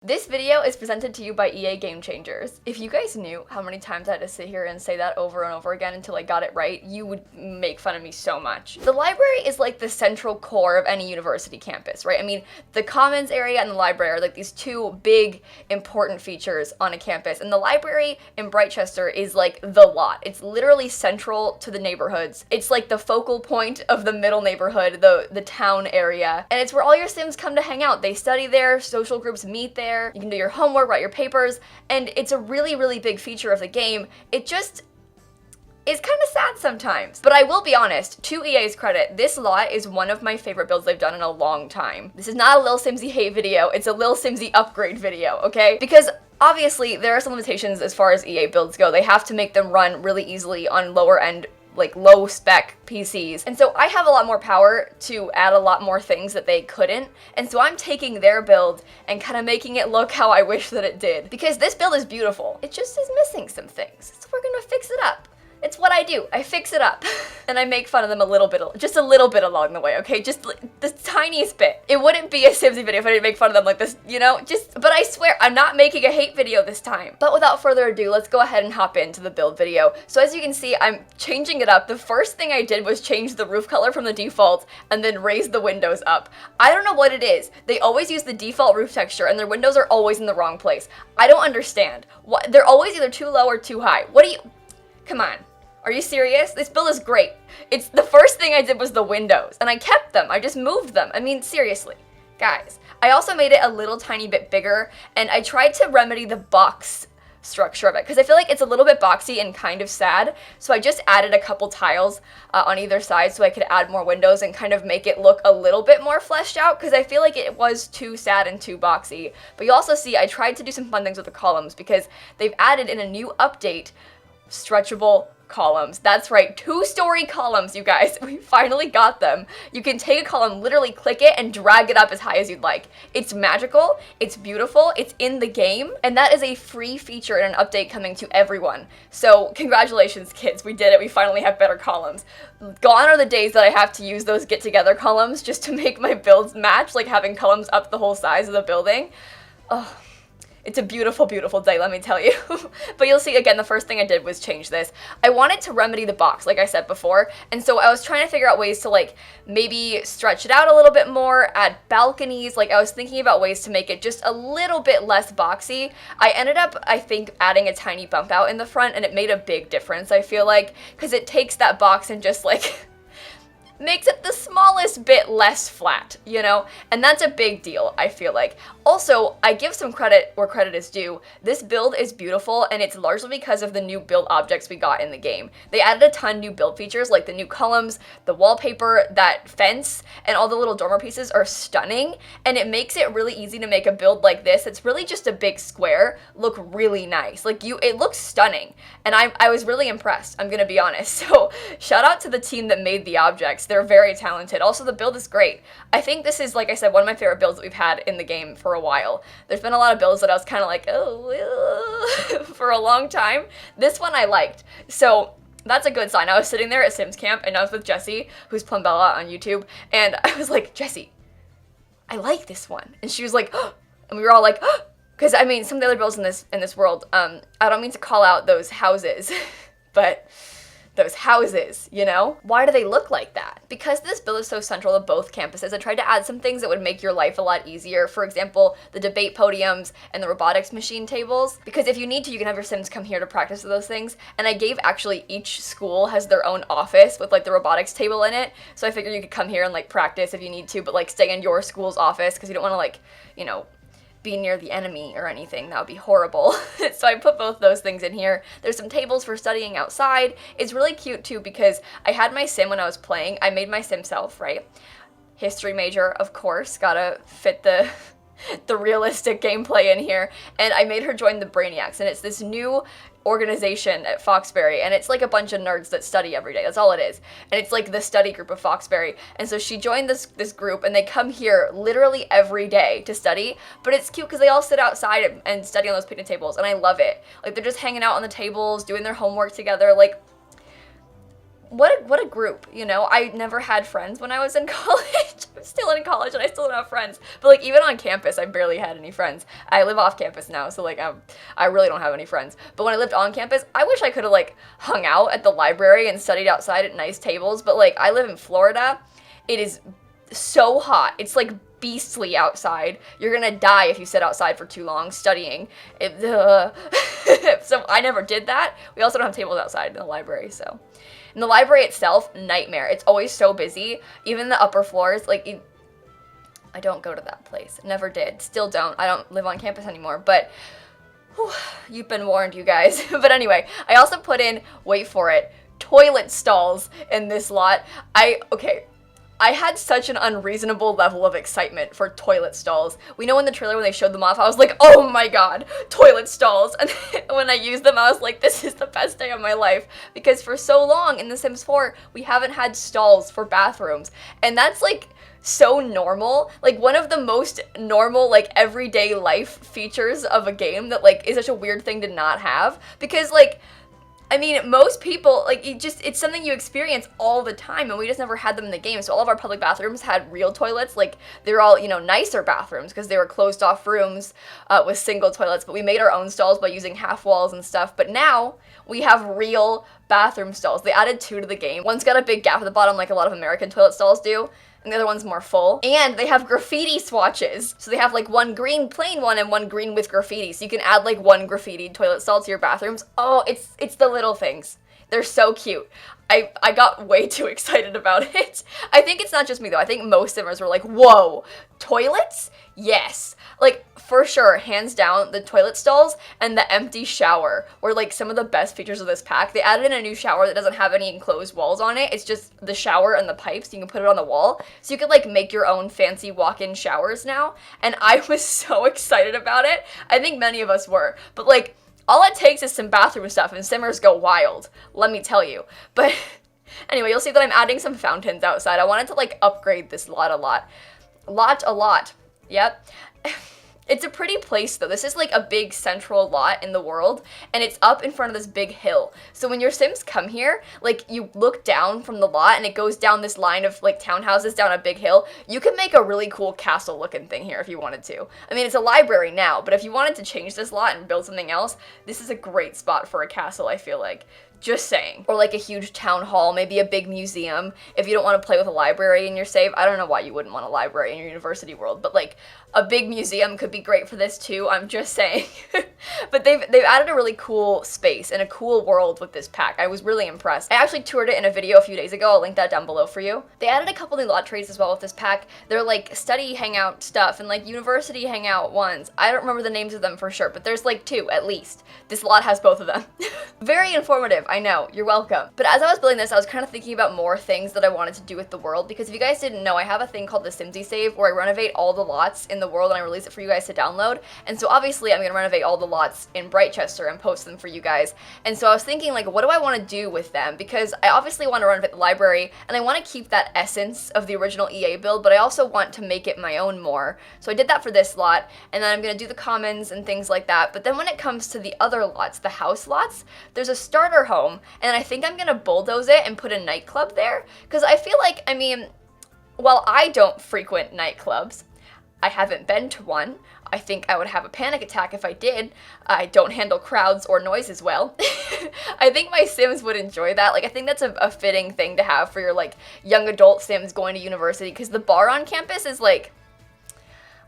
This video is presented to you by EA Game Changers. If you guys knew how many times I had to sit here and say that over and over again until I got it right, you would make fun of me so much. The library is like the central core of any university campus, right? I mean, the commons area and the library are like these two big important features on a campus, and the library in Brightchester is like the lot. It's literally central to the neighborhoods. It's like the focal point of the middle neighborhood, the town area, and it's where all your Sims come to hang out. They study there, social groups meet there, you can do your homework, write your papers, and it's a really, really big feature of the game. It just is kind of sad sometimes. But I will be honest, to EA's credit, this lot is one of my favorite builds they've done in a long time. This is not a lilsimsie hate video, it's a lilsimsie upgrade video, okay? Because obviously there are some limitations as far as EA builds go. They have to make them run really easily on lower end, like low spec PCs. And so I have a lot more power to add a lot more things that they couldn't. And so I'm taking their build and kind of making it look how I wish that it did. Because this build is beautiful. It just is missing some things. So we're gonna fix it up. It's what I do. I fix it up. And I make fun of them a little bit, just a little bit along the way, okay? Just the tiniest bit. It wouldn't be a Simsie video if I didn't make fun of them like this, you know? But I swear, I'm not making a hate video this time. But without further ado, let's go ahead and hop into the build video. So as you can see, I'm changing it up. The first thing I did was change the roof color from the default and then raise the windows up. I don't know what it is. They always use the default roof texture and their windows are always in the wrong place. I don't understand. They're always either too low or too high. Come on. Are you serious? This build is great. It's the first thing I did was the windows, and I kept them. I just moved them. I mean, seriously, guys. I also made it a little tiny bit bigger, and I tried to remedy the box structure of it, because I feel like it's a little bit boxy and kind of sad, so I just added a couple tiles on either side so I could add more windows and kind of make it look a little bit more fleshed out, because I feel like it was too sad and too boxy. But you also see I tried to do some fun things with the columns, because they've added in a new update stretchable columns. That's right, 2-story columns, you guys. We finally got them. You can take a column, literally click it, and drag it up as high as you'd like. It's magical, it's beautiful, it's in the game, and that is a free feature in an update coming to everyone. So congratulations, kids, we did it. We finally have better columns. Gone are the days that I have to use those get-together columns just to make my builds match, like having columns up the whole size of the building. Oh. It's a beautiful, beautiful day, let me tell you. But you'll see, again, the first thing I did was change this. I wanted to remedy the box, like I said before, and so I was trying to figure out ways to, like, maybe stretch it out a little bit more, add balconies. Like, I was thinking about ways to make it just a little bit less boxy. I ended up, I think, adding a tiny bump out in the front, and it made a big difference, I feel like, because it takes that box and just, like, makes it the smallest bit less flat, you know? And that's a big deal, I feel like. Also, I give some credit where credit is due. This build is beautiful, and it's largely because of the new build objects we got in the game. They added a ton new build features, like the new columns, the wallpaper, that fence, and all the little dormer pieces are stunning, and it makes it really easy to make a build like this. It's really just a big square, look really nice. Like, it looks stunning, and I was really impressed, I'm gonna be honest. So, shout out to the team that made the objects. They're very talented. Also, the build is great. I think this is, like I said, one of my favorite builds that we've had in the game for a while. There's been a lot of builds that I was kind of like, oh, for a long time. This one I liked. So that's a good sign. I was sitting there at Sims Camp, and I was with Jessie, who's Plumbella on YouTube, and I was like, Jessie, I like this one. And she was like, oh, and we were all like, oh, because I mean, some of the other builds in this world, I don't mean to call out those houses, but those houses, you know? Why do they look like that? Because this build is so central to both campuses, I tried to add some things that would make your life a lot easier. For example, the debate podiums and the robotics machine tables. Because if you need to, you can have your Sims come here to practice with those things. And I gave actually each school has their own office with like the robotics table in it. So I figured you could come here and like practice if you need to, but like stay in your school's office because you don't want to like, you know, be near the enemy or anything. That would be horrible. So I put both those things in here. There's some tables for studying outside. It's really cute too because I had my Sim when I was playing. I made my Sim self, right? History major, of course. Gotta fit the realistic gameplay in here. And I made her join the Brainiacs, and it's this new organization at Foxbury, and it's like a bunch of nerds that study every day. That's all it is. And it's like the study group of Foxbury. And so she joined this group, and they come here literally every day to study. But it's cute because they all sit outside and study on those picnic tables, and I love it. Like, they're just hanging out on the tables, doing their homework together. Like, what a group, you know? I never had friends when I was in college. I'm still in college and I still don't have friends. But like even on campus, I barely had any friends. I live off campus now, so like I really don't have any friends. But when I lived on campus, I wish I could have like hung out at the library and studied outside at nice tables. But like I live in Florida. It is so hot. It's like beastly outside. You're gonna die if you sit outside for too long studying. So I never did that. We also don't have tables outside in the library, so. In the library itself, nightmare. It's always so busy. Even the upper floors, like, I don't go to that place. Never did. Still don't. I don't live on campus anymore, but whew, you've been warned, you guys. But anyway, I also put in, wait for it, toilet stalls in this lot. I had such an unreasonable level of excitement for toilet stalls. We know in the trailer when they showed them off, I was like, oh my god, toilet stalls. And when I used them, I was like, this is the best day of my life. Because for so long in The Sims 4, we haven't had stalls for bathrooms. And that's like so normal. Like one of the most normal, like everyday life features of a game that like is such a weird thing to not have. Because like, I mean, most people, like, it's something you experience all the time, and we just never had them in the game. So all of our public bathrooms had real toilets. Like, they were all, you know, nicer bathrooms because they were closed-off rooms with single toilets. But we made our own stalls by using half walls and stuff. But now we have real bathroom stalls. They added 2 to the game. One's got a big gap at the bottom like a lot of American toilet stalls do, and the other one's more full. And they have graffiti swatches. So they have like one green plain one and one green with graffiti. So you can add like one graffiti toilet stall to your bathrooms. Oh, it's the little things. They're so cute. I got way too excited about it. I think it's not just me though. I think most simmers were like, whoa, toilets? Yes. Like, for sure, hands down, the toilet stalls and the empty shower were like some of the best features of this pack. They added in a new shower that doesn't have any enclosed walls on it. It's just the shower and the pipes. You can put it on the wall. So you could like make your own fancy walk-in showers now. And I was so excited about it. I think many of us were. But like, all it takes is some bathroom stuff and simmers go wild, let me tell you. But anyway, you'll see that I'm adding some fountains outside. I wanted to like upgrade this lot a lot. Yep. It's a pretty place though. This is like a big central lot in the world, and it's up in front of this big hill. So when your Sims come here, like you look down from the lot and it goes down this line of like townhouses down a big hill. You can make a really cool castle looking thing here if you wanted to. I mean, it's a library now, but if you wanted to change this lot and build something else, this is a great spot for a castle, I feel like. Just saying. Or like a huge town hall, maybe a big museum. If you don't want to play with a library in your save, I don't know why you wouldn't want a library in your university world, but like a big museum could be great for this too, I'm just saying. But they've added a really cool space and a cool world with this pack. I was really impressed. I actually toured it in a video a few days ago. I'll link that down below for you. They added a couple new lot traits as well with this pack. They're like study hangout stuff and like university hangout ones. I don't remember the names of them for sure, but there's like 2 at least. This lot has both of them. Very informative, I know. You're welcome. But as I was building this, I was kind of thinking about more things that I wanted to do with the world, because if you guys didn't know, I have a thing called the Simsie save where I renovate all the lots in the world and I release it for you guys to download. And so obviously I'm going to renovate all the lots in Brightchester and post them for you guys. And so I was thinking, like, what do I want to do with them? Because I obviously want to renovate the library and I want to keep that essence of the original EA build, but I also want to make it my own more. So I did that for this lot, and then I'm going to do the commons and things like that. But then when it comes to the other lots, the house lots, there's a starter home, and I think I'm going to bulldoze it and put a nightclub there. Because I feel like, I mean, while I don't frequent nightclubs, I haven't been to one. I think I would have a panic attack if I did. I don't handle crowds or noises well. I think my Sims would enjoy that. Like, I think that's a fitting thing to have for your, like, young adult Sims going to university, because the bar on campus is, like,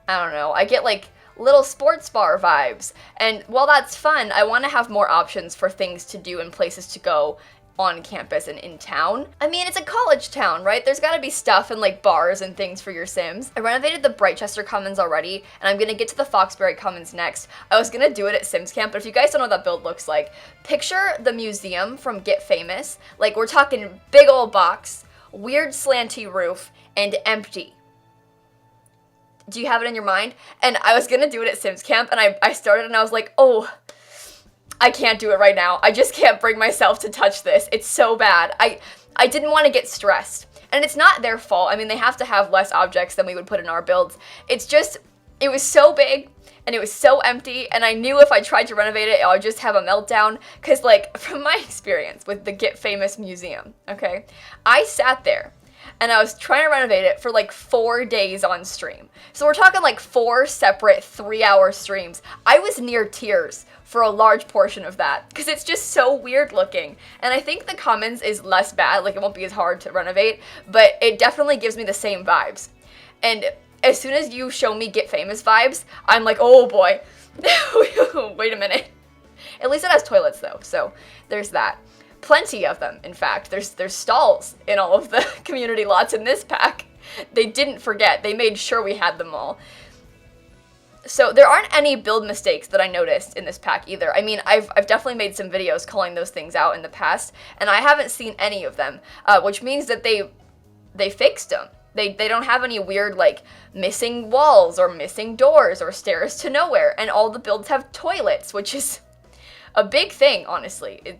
I don't know, I get, like, little sports bar vibes. And while that's fun, I want to have more options for things to do and places to go on campus and in town. I mean, it's a college town, right? There's gotta be stuff and like bars and things for your Sims. I renovated the Brightchester Commons already, and I'm gonna get to the Foxbury Commons next. I was gonna do it at Sims Camp, but if you guys don't know what that build looks like, picture the museum from Get Famous. Like, we're talking big old box, weird slanty roof, and empty. Do you have it in your mind? And I was gonna do it at Sims Camp, and I started and I was like, oh, I can't do it right now. I just can't bring myself to touch this. It's so bad. I didn't want to get stressed. And it's not their fault. I mean, they have to have less objects than we would put in our builds. It's just, it was so big and it was so empty, and I knew if I tried to renovate it, I would just have a meltdown, because, like, from my experience with the Get Famous Museum, okay, I sat there, and I was trying to renovate it for, like, 4 days on stream. So we're talking, like, 4 separate 3-hour streams. I was near tears for a large portion of that, because it's just so weird looking, and I think the Commons is less bad, like, it won't be as hard to renovate, but it definitely gives me the same vibes, and as soon as you show me Get Famous vibes, I'm like, oh boy, wait a minute. At least it has toilets though, so there's that. Plenty of them, in fact. There's stalls in all of the community lots in this pack. They didn't forget, they made sure we had them all. So there aren't any build mistakes that I noticed in this pack either. I mean, I've definitely made some videos calling those things out in the past, and I haven't seen any of them, which means that they fixed them. They don't have any weird, like, missing walls or missing doors or stairs to nowhere, and all the builds have toilets, which is a big thing, honestly.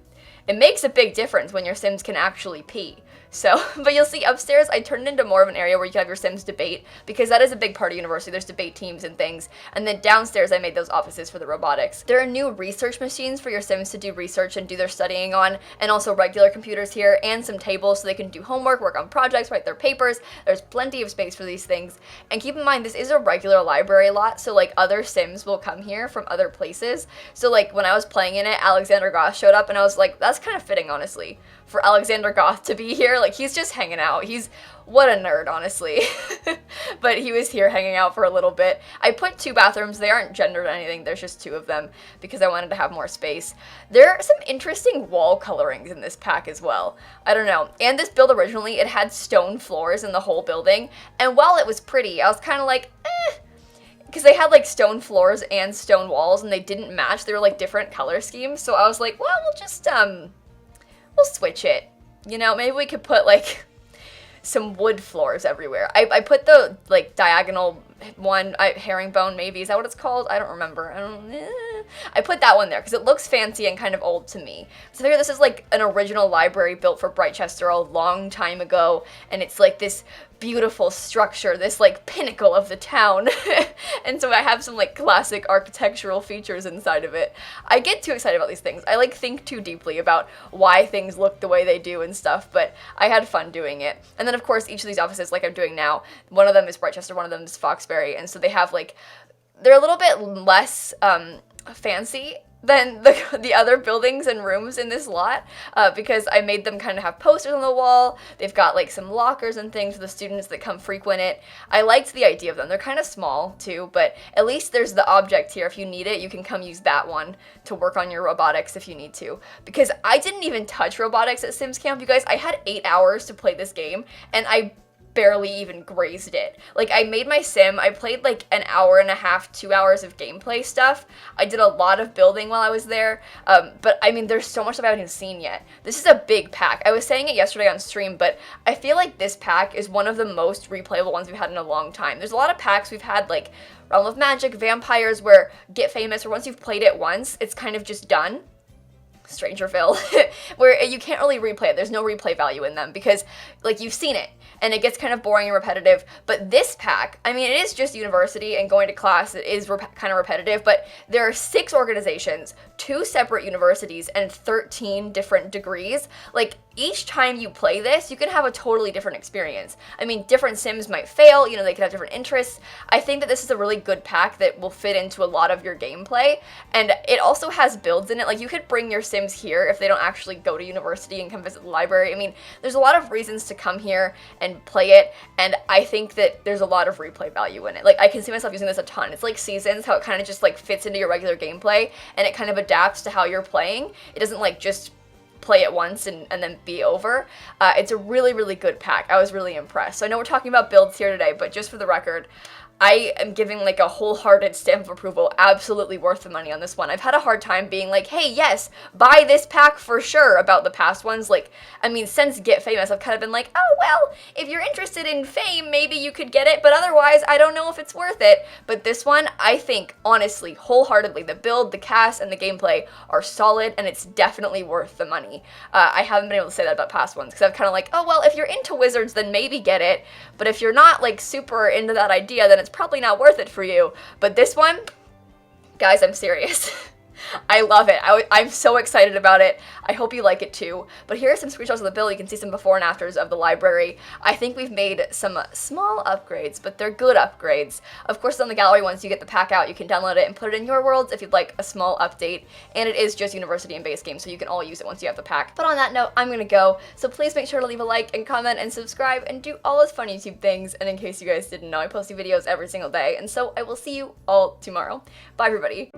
It makes a big difference when your Sims can actually pee. So, but you'll see upstairs, I turned it into more of an area where you can have your Sims debate, because that is a big part of university. There's debate teams and things. And then downstairs, I made those offices for the robotics. There are new research machines for your Sims to do research and do their studying on, and also regular computers here, and some tables so they can do homework, work on projects, write their papers. There's plenty of space for these things. And keep in mind, this is a regular library lot, so, like, other Sims will come here from other places. So, like, when I was playing in it, Alexander Goth showed up, and I was like, that's kind of fitting, honestly, for Alexander Goth to be here. Like, he's just hanging out. What a nerd, honestly. But he was here hanging out for a little bit. I put 2 bathrooms. They aren't gendered or anything. There's just 2 of them because I wanted to have more space. There are some interesting wall colorings in this pack as well. I don't know. And this build originally, it had stone floors in the whole building. And while it was pretty, I was kind of like, eh. Because they had, like, stone floors and stone walls, and they didn't match. They were, like, different color schemes. So I was like, well, we'll just, we'll switch it. You know, maybe we could put, like, some wood floors everywhere. I put the, like, diagonal one, herringbone maybe, is that what it's called? I don't remember. I put that one there because it looks fancy and kind of old to me. So I figure this is like an original library built for Brightchester a long time ago, and it's like this beautiful structure, this like pinnacle of the town. And so I have some like classic architectural features inside of it. I get too excited about these things. I like think too deeply about why things look the way they do and stuff, but I had fun doing it. And then of course each of these offices, like I'm doing now, one of them is Brightchester, one of them is Foxbury, and so they have like, they're a little bit less fancy than the other buildings and rooms in this lot, because I made them kind of have posters on the wall. They've got like some lockers and things for the students that come frequent it. I liked the idea of them. They're kind of small too, but at least there's the object here. If you need it, you can come use that one to work on your robotics if you need to. Because I didn't even touch robotics at Sims Camp, you guys. I had 8 hours to play this game, and I barely even grazed it. Like, I made my sim, I played like an hour and a half, 2 hours of gameplay stuff. I did a lot of building while I was there, but I mean, there's so much stuff I haven't even seen yet. This is a big pack. I was saying it yesterday on stream, but I feel like this pack is one of the most replayable ones we've had in a long time. There's a lot of packs we've had, like Realm of Magic, Vampires, where Get Famous, or once you've played it once, it's kind of just done. Strangerville, where you can't really replay it. There's no replay value in them because, like, you've seen it, and it gets kind of boring and repetitive. But this pack, I mean, it is just university and going to class. It is kind of repetitive, but there are 6 organizations, 2 separate universities, and 13 different degrees. Like, each time you play this, you can have a totally different experience. I mean, different Sims might fail, you know, they could have different interests. I think that this is a really good pack that will fit into a lot of your gameplay, and it also has builds in it. Like, you could bring your Sims here if they don't actually go to university and come visit the library. I mean, there's a lot of reasons to come here and play it, and I think that there's a lot of replay value in it. Like, I can see myself using this a ton. It's like Seasons, how it kind of just, like, fits into your regular gameplay, and it kind of adapts to how you're playing. It doesn't, like, just play it once and then be over. It's a really, really good pack. I was really impressed. So I know we're talking about builds here today, but just for the record, I am giving like a wholehearted stamp of approval. Absolutely worth the money on this one. I've had a hard time being like, hey, yes, buy this pack for sure about the past ones. Like, I mean, since Get Famous, I've kind of been like, oh, well, if you're interested in fame, maybe you could get it, but otherwise, I don't know if it's worth it. But this one, I think, honestly, wholeheartedly, the build, the cast, and the gameplay are solid, and it's definitely worth the money. I haven't been able to say that about past ones, because I'm kind of like, oh, well, if you're into wizards, then maybe get it. But if you're not, like, super into that idea, then it's probably not worth it for you. But this one, Guys, I'm serious. I love it. I'm so excited about it. I hope you like it too. But here are some screenshots of the build. You can see some before and afters of the library. I think we've made some small upgrades, but they're good upgrades. Of course, on the gallery, once you get the pack out, you can download it and put it in your worlds if you'd like a small update. And it is just University and base game, so you can all use it once you have the pack. But on that note, I'm gonna go. So please make sure to leave a like and comment and subscribe and do all those fun YouTube things. And in case you guys didn't know, I post videos every single day. And so I will see you all tomorrow. Bye, everybody.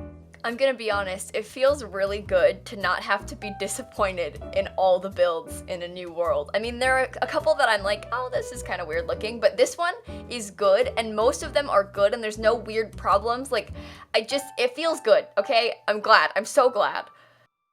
I'm gonna be honest, it feels really good to not have to be disappointed in all the builds in a new world. I mean, there are a couple that I'm like, oh, this is kind of weird looking, but this one is good, and most of them are good, and there's no weird problems. Like, it feels good, okay? I'm glad. I'm so glad.